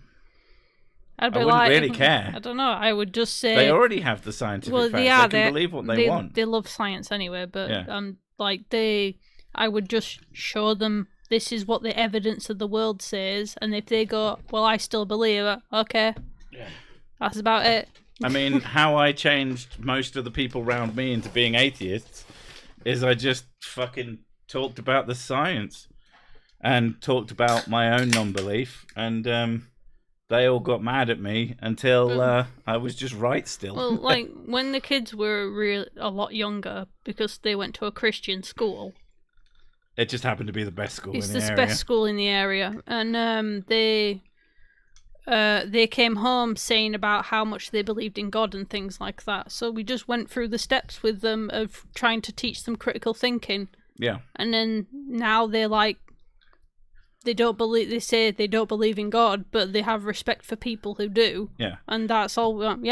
I wouldn't really care. I don't know. I would just say they already have the scientific facts. They can believe what they want. They love science anyway, but I would just show them this is what the evidence of the world says, and if they go, well, I still believe it, okay, that's about it. I mean, how I changed most of the people around me into being atheists is I just fucking talked about the science and talked about my own non-belief, and they all got mad at me until I was just right still. Well, like, when the kids were a lot younger, because they went to a Christian school. It just happened to be the best school in the area. It's the best school in the area. And they came home saying about how much they believed in God and things like that. So we just went through the steps with them of trying to teach them critical thinking. Yeah. And then now they're like, they say they don't believe in God, but they have respect for people who do. Yeah. And that's all, done.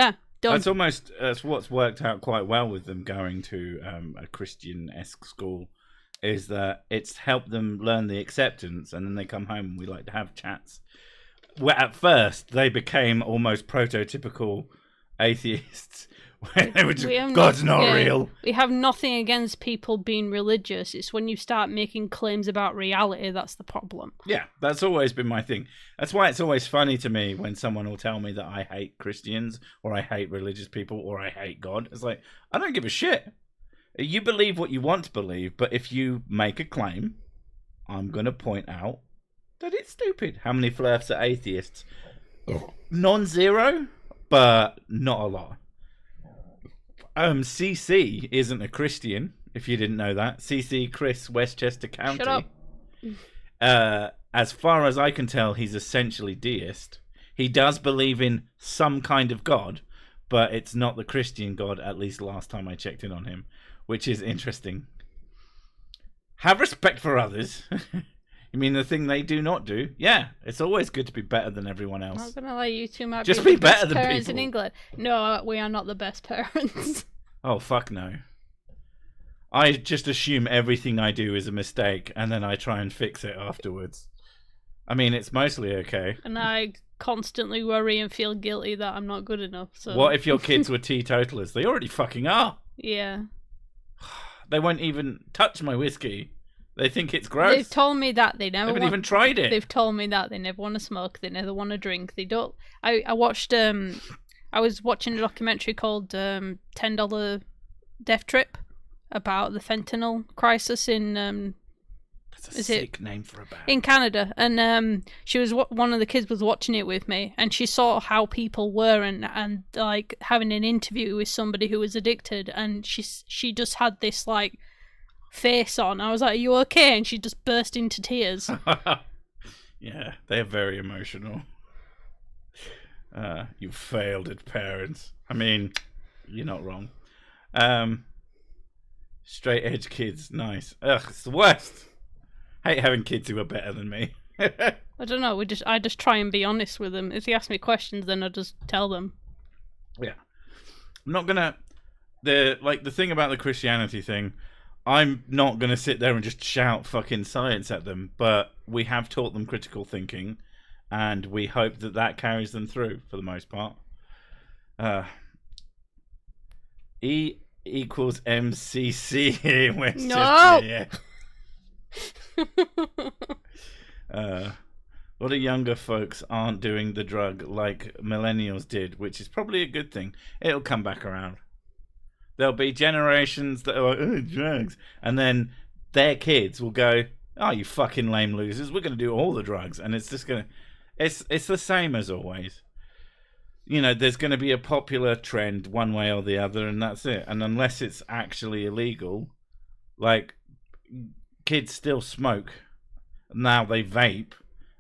That's what's worked out quite well with them going to a Christian-esque school, is that it's helped them learn the acceptance, and then they come home and we like to have chats. Well, at first, they became almost prototypical atheists. They were just, God's not real. We have nothing against people being religious. It's when you start making claims about reality that's the problem. Yeah, that's always been my thing. That's why it's always funny to me when someone will tell me that I hate Christians, or I hate religious people, or I hate God. It's like, I don't give a shit. You believe what you want to believe, but if you make a claim, I'm going to point out that it's stupid. How many flirts are atheists? Non-zero, but not a lot. CC isn't a Christian, if you didn't know that. CC Chris, Westchester County. Shut up. As far as I can tell, he's essentially deist. He does believe in some kind of God, but it's not the Christian God, at least last time I checked in on him, which is interesting. Have respect for others. You mean the thing they do not do? Yeah, it's always good to be better than everyone else. I'm not going to lie, you two might just be be better than parents people in England. No, we are not the best parents. Oh, fuck no. I just assume everything I do is a mistake, and then I try and fix it afterwards. I mean, it's mostly okay. And I constantly worry and feel guilty that I'm not good enough. So what if your kids were teetotalers? They already fucking are. Yeah. They won't even touch my whiskey. They think it's gross. They've told me that they never haven't even tried it. They've told me that they never want to smoke. They never want to drink. They don't. I watched. I was watching a documentary called $10 Death Trip about the fentanyl crisis in. That's a sick name for a band. In Canada, and she was one of the kids was watching it with me, and she saw how people were, and like having an interview with somebody who was addicted, and she just had this like face on. I was like, "Are you okay?" And she just burst into tears. Yeah, they're very emotional. You failed at parents. I mean, you're not wrong. Straight edge kids, nice. Ugh, it's the worst. Hate having kids who are better than me. I don't know. I just try and be honest with them. If they ask me questions, then I just tell them. Yeah, I'm not gonna. The thing about the Christianity thing, I'm not gonna sit there and just shout fucking science at them. But we have taught them critical thinking, and we hope that carries them through for the most part. E equals MCC in Westchester. No. Yeah. A lot of younger folks aren't doing the drug like millennials did, which is probably a good thing. It'll come back around. There'll be generations that are like, oh, drugs, and then their kids will go, oh, you fucking lame losers, we're going to do all the drugs. And it's just going to, it's the same as always. You know, there's going to be a popular trend one way or the other, and that's it. And unless it's actually illegal, like, kids still smoke. Now they vape,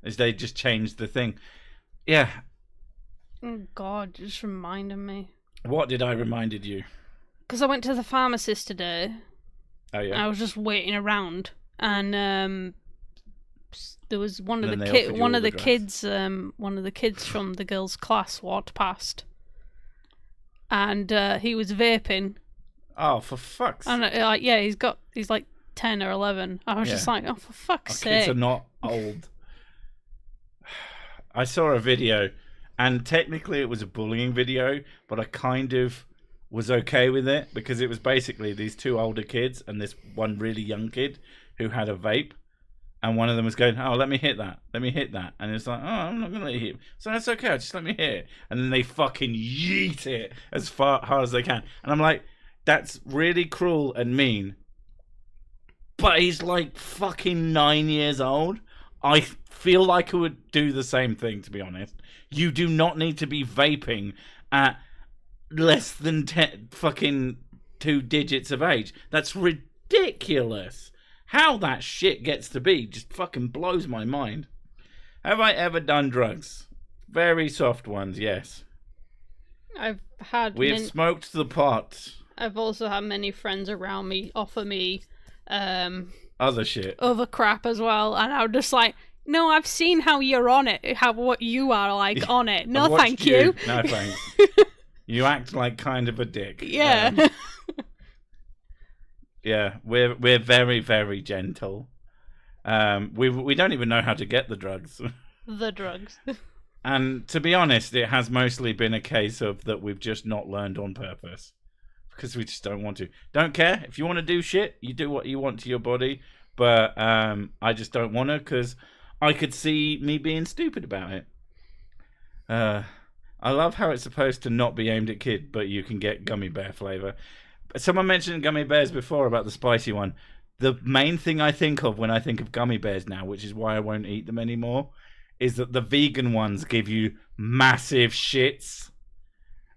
as they just changed the thing. Yeah. Oh, God, just reminded me. What did I reminded you? Because I went to the pharmacist today. Oh, yeah. I was just waiting around, and there was one of the kids from the girls' class walked past, and he was vaping. Oh, for fuck's sake! And he's like 10 or 11. I was just like, oh, for fuck's sake! Kids are not old. I saw a video, and technically it was a bullying video, but I kind of was okay with it because it was basically these two older kids and this one really young kid who had a vape. And one of them was going, "Oh, let me hit that. Let me hit that." And it's like, "Oh, I'm not going to let you hit." So that's okay. Just let me hit it. And then they fucking yeet it as hard as they can. And I'm like, that's really cruel and mean. But he's like fucking 9 years old. I feel like I would do the same thing, to be honest. You do not need to be vaping at less than fucking 2 digits of age. That's ridiculous. How that shit gets to be just fucking blows my mind. Have I ever done drugs? Very soft ones, yes. We've smoked the pot. I've also had many friends around me offer me other shit, other crap as well, and I'm just like, no, I've seen how you're on it, what you are like on it. No, thank you. No thanks. You act like kind of a dick. Yeah. Yeah, we're very, very gentle. We don't even know how to get the drugs. The drugs. And to be honest, it has mostly been a case of that we've just not learned on purpose. Because we just don't want to. Don't care. If you want to do shit, you do what you want to your body. But I just don't want to because I could see me being stupid about it. I love how it's supposed to not be aimed at kids, but you can get gummy bear flavor. Someone mentioned gummy bears before about the spicy one. The main thing I think of when I think of gummy bears now, which is why I won't eat them anymore, is that the vegan ones give you massive shits.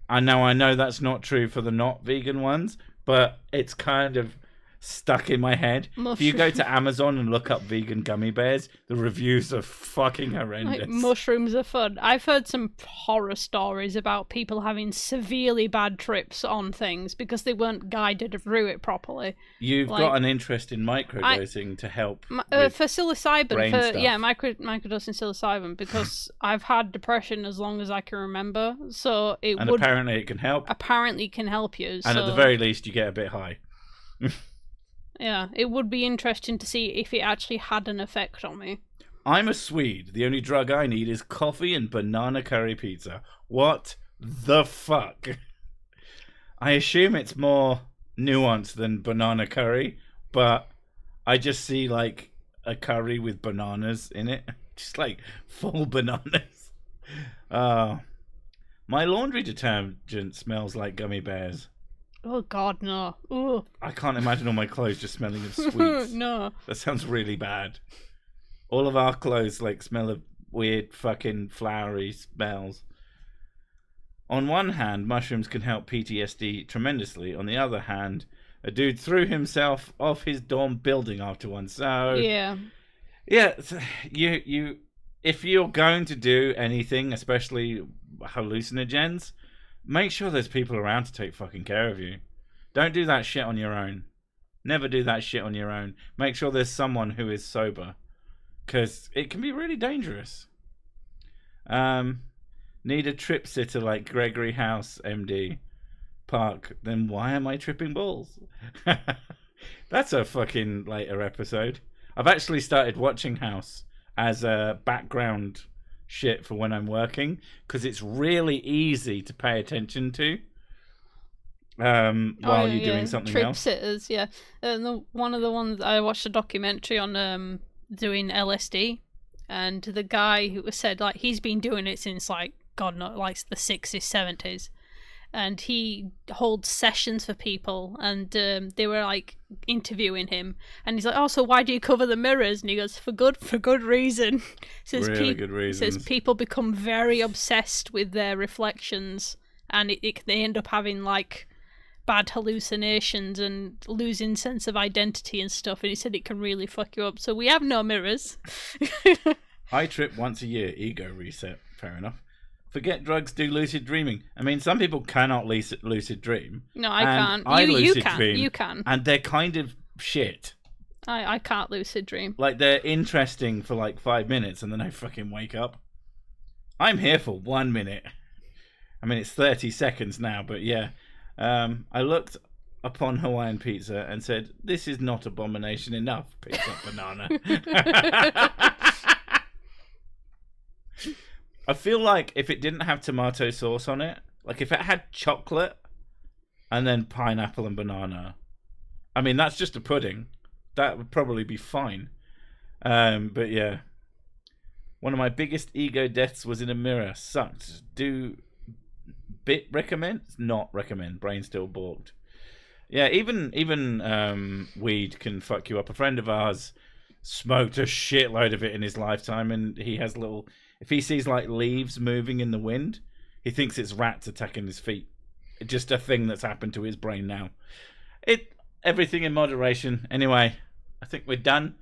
I know that's not true for the not vegan ones, but it's kind of stuck in my head. If you go to Amazon and look up vegan gummy bears, the reviews are fucking horrendous. Like, mushrooms are fun. I've heard some horror stories about people having severely bad trips on things because they weren't guided through it properly. You've got an interest in microdosing to help for psilocybin, microdosing psilocybin, because I've had depression as long as I can remember. So apparently it can help. Apparently it can help you. And at the very least, you get a bit high. Yeah, it would be interesting to see if it actually had an effect on me. I'm a Swede. The only drug I need is coffee and banana curry pizza. What the fuck? I assume it's more nuanced than banana curry, but I just see like a curry with bananas in it. Just like full bananas. My laundry detergent smells like gummy bears. Oh God, no! Ooh. I can't imagine all my clothes just smelling of sweets. No, that sounds really bad. All of our clothes like smell of weird fucking flowery smells. On one hand, mushrooms can help PTSD tremendously. On the other hand, a dude threw himself off his dorm building after one. So yeah, you if you're going to do anything, especially hallucinogens, make sure there's people around to take fucking care of you. Don't do that shit on your own. Never do that shit on your own. Make sure there's someone who is sober, because it can be really dangerous. Need a trip sitter like Gregory House, MD. Park. Then why am I tripping balls? That's a fucking later episode. I've actually started watching House as a background shit for when I'm working, because it's really easy to pay attention to while you're doing something Trip else. Sitters, yeah. One of the ones I watched a documentary on doing LSD, and the guy who said like he's been doing it since like God knows, like the 60s, 70s. And he holds sessions for people, and they were like interviewing him, and he's like, "Oh, so why do you cover the mirrors?" And he goes, "For good reason." Really good reasons. Says people become very obsessed with their reflections, and they end up having like bad hallucinations and losing sense of identity and stuff. And he said it can really fuck you up. So we have no mirrors. I trip once a year. Ego reset. Fair enough. Forget drugs, do lucid dreaming. I mean, some people cannot lucid dream. No, I can't. You can. And they're kind of shit. I can't lucid dream. Like, they're interesting for like 5 minutes and then I fucking wake up. I'm here for 1 minute. I mean, it's 30 seconds now, but yeah. I looked upon Hawaiian pizza and said, "This is not abomination enough, pizza banana." I feel like if it didn't have tomato sauce on it, like if it had chocolate and then pineapple and banana, I mean, that's just a pudding. That would probably be fine. But yeah. One of my biggest ego deaths was in a mirror. Sucked. Do bit recommend? Not recommend. Brain still balked. Yeah, even weed can fuck you up. A friend of ours smoked a shitload of it in his lifetime, and he has little. If he sees like leaves moving in the wind, he thinks it's rats attacking his feet. It's just a thing that's happened to his brain now. Everything in moderation. Anyway, I think we're done.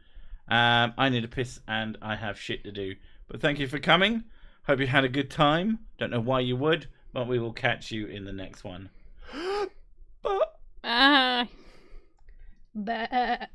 I need a piss and I have shit to do. But thank you for coming. Hope you had a good time. Don't know why you would, but we will catch you in the next one. Bye.